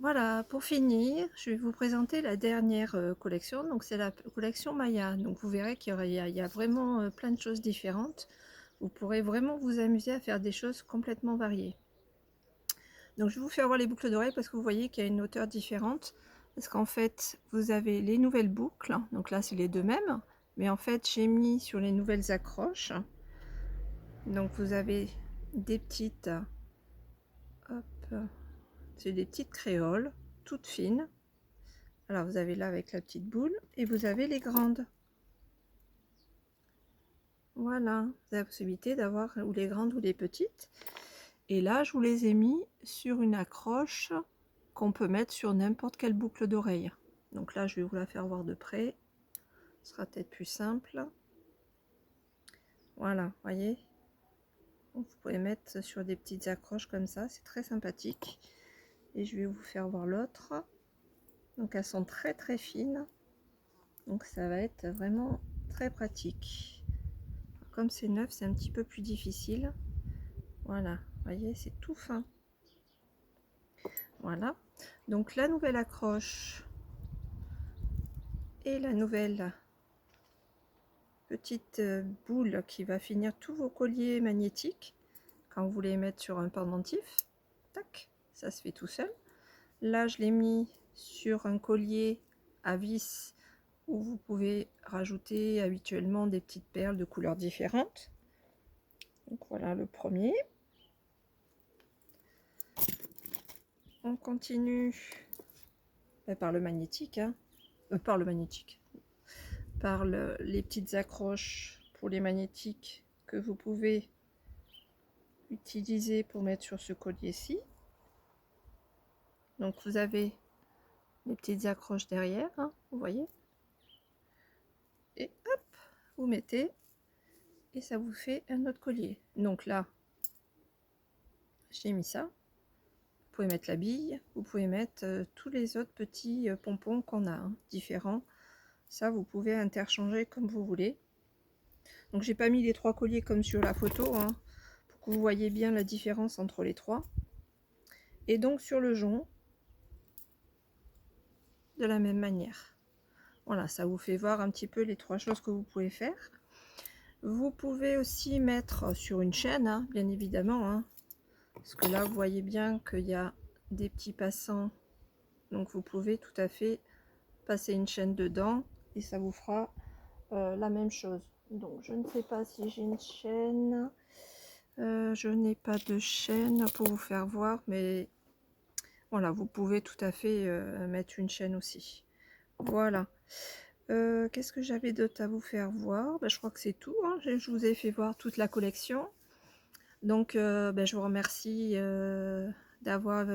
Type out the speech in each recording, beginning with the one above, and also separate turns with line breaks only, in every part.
Voilà, pour finir, je vais vous présenter la dernière collection. Donc c'est la collection Maya. Donc vous verrez qu'il y a vraiment plein de choses différentes. Vous pourrez vraiment vous amuser à faire des choses complètement variées. Donc je vais vous faire voir les boucles d'oreilles parce que vous voyez qu'il y a une hauteur différente. Parce qu'en fait, vous avez les nouvelles boucles. Donc là, c'est les deux mêmes. Mais en fait, j'ai mis sur les nouvelles accroches. Donc vous avez des petites, hop, c'est des petites créoles, toutes fines. Alors vous avez là avec la petite boule et vous avez les grandes. Voilà, vous avez la possibilité d'avoir ou les grandes ou les petites. Et là, je vous les ai mis sur une accroche qu'on peut mettre sur n'importe quelle boucle d'oreille. Donc là, je vais vous la faire voir de près. Ce sera peut-être plus simple. Voilà, voyez. Vous pouvez mettre sur des petites accroches comme ça, c'est très sympathique. Et je vais vous faire voir l'autre. Donc elles sont très très fines. Donc ça va être vraiment très pratique. Comme c'est neuf, c'est un petit peu plus difficile. Voilà, vous voyez, c'est tout fin. Voilà. Donc la nouvelle accroche et la nouvelle petite boule qui va finir tous vos colliers magnétiques quand vous voulez mettre sur un pendentif. Tac, ça se fait tout seul. Là, je l'ai mis sur un collier à vis où vous pouvez rajouter habituellement des petites perles de couleurs différentes. Donc voilà le premier. On continue par le magnétique, hein. Par le magnétique, par les petites accroches pour les magnétiques que vous pouvez utiliser pour mettre sur ce collier-ci. Donc vous avez les petites accroches derrière, hein, vous voyez. Et hop, vous mettez et ça vous fait un autre collier. Donc là, j'ai mis ça. Vous pouvez mettre la bille, vous pouvez mettre tous les autres petits pompons qu'on a, hein, différents. Ça, vous pouvez interchanger comme vous voulez. Donc j'ai pas mis les trois colliers comme sur la photo, hein, pour que vous voyez bien la différence entre les trois. Et donc sur le jonc, de la même manière. Voilà, ça vous fait voir un petit peu les trois choses que vous pouvez faire. Vous pouvez aussi mettre sur une chaîne, hein, bien évidemment, hein, parce que là vous voyez bien qu'il y a des petits passants, donc vous pouvez tout à fait passer une chaîne dedans et ça vous fera la même chose. Donc je ne sais pas si j'ai une chaîne, je n'ai pas de chaîne pour vous faire voir, mais voilà, vous pouvez tout à fait mettre une chaîne aussi. Voilà. Qu'est-ce que j'avais d'autre à vous faire voir? Je crois que c'est tout, hein. Je vous ai fait voir toute la collection. Donc je vous remercie d'avoir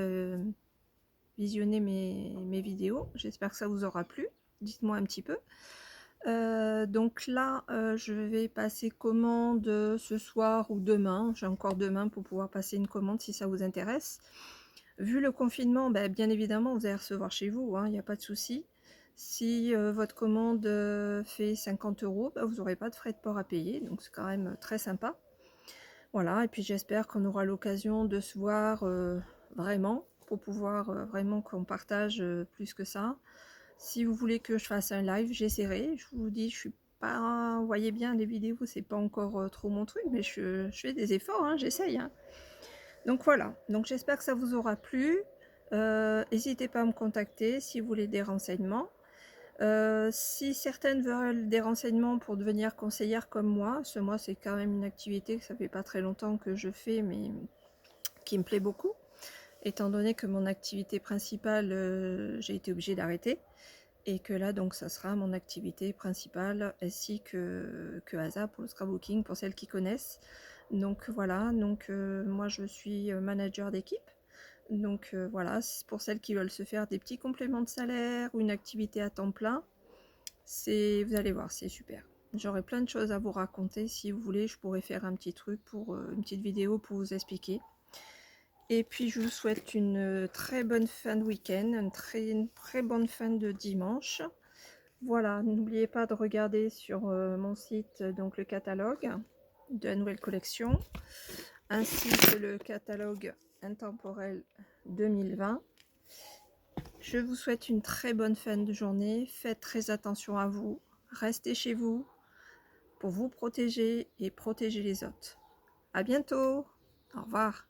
visionné mes vidéos. J'espère que ça vous aura plu. Dites-moi un petit peu. Donc là, je vais passer commande ce soir ou demain. J'ai encore demain pour pouvoir passer une commande si ça vous intéresse. Vu le confinement, bien évidemment, vous allez recevoir chez vous, hein, il n'y a pas de souci. Si votre commande fait 50 €, vous n'aurez pas de frais de port à payer, donc c'est quand même très sympa. Voilà, et puis j'espère qu'on aura l'occasion de se voir vraiment, pour pouvoir vraiment qu'on partage plus que ça. Si vous voulez que je fasse un live, j'essaierai. Je vous dis, je suis pas, vous voyez bien les vidéos, c'est pas encore trop mon truc, mais je fais des efforts, hein, j'essaye, hein. Donc voilà, donc j'espère que ça vous aura plu. N'hésitez pas à me contacter si vous voulez des renseignements. Si certaines veulent des renseignements pour devenir conseillère comme moi, ce moi c'est quand même une activité que ça fait pas très longtemps que je fais, mais qui me plaît beaucoup, étant donné que mon activité principale, j'ai été obligée d'arrêter, et que là donc ça sera mon activité principale, ainsi que Asa pour le scrapbooking, pour celles qui connaissent. Donc voilà, donc moi je suis manager d'équipe. Donc voilà, pour celles qui veulent se faire des petits compléments de salaire ou une activité à temps plein, vous allez voir, c'est super. J'aurai plein de choses à vous raconter. Si vous voulez, je pourrais faire un petit truc pour une petite vidéo pour vous expliquer. Et puis je vous souhaite une très bonne fin de week-end, une très bonne fin de dimanche. Voilà, n'oubliez pas de regarder sur mon site donc le catalogue de la nouvelle collection, ainsi que le catalogue intemporel 2020. Je vous souhaite une très bonne fin de journée. Faites très attention à vous. Restez chez vous pour vous protéger et protéger les autres. À bientôt. Au revoir.